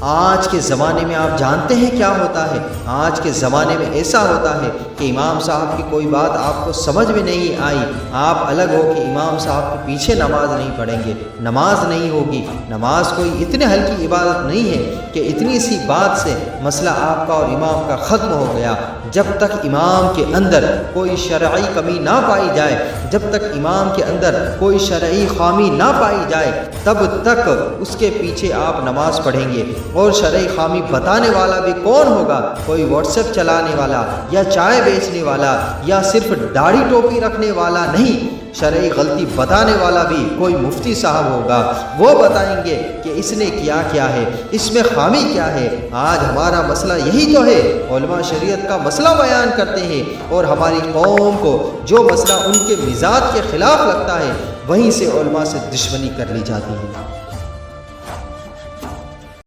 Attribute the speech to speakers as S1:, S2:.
S1: आज के ज़माने में आप जानते हैं क्या होता है? आज के ज़माने में ऐसा होता है कि इमाम साहब की कोई बात आपको समझ में नहीं आई, आप अलग हो कि इमाम साहब के पीछे नमाज नहीं पढ़ेंगे, नमाज नहीं होगी। नमाज कोई इतनी हल्की इबादत नहीं है कि इतनी सी बात से मसला आपका और इमाम का ख़त्म हो गया। जब तक इमाम के अंदर कोई शरई कमी ना पाई जाए, जब तक इमाम के अंदर कोई शरई खामी ना पाई जाए, तब तक उसके पीछे आप नमाज़ पढ़ेंगे। और शरई खामी बताने वाला भी कौन होगा? कोई व्हाट्सएप चलाने वाला या चाय बेचने वाला या सिर्फ दाढ़ी टोपी रखने वाला नहीं, शरई गलती बताने वाला भी कोई मुफ्ती साहब होगा। वो बताएंगे कि इसने किया क्या है, इसमें खामी क्या है। आज हमारा मसला यही तो है, उलमा शरीयत का मसला बयान करते हैं और हमारी कौम को जो मसला उनके मिजाज के ख़िलाफ़ लगता है वहीं से उलमा से दुश्मनी कर ली जाती है।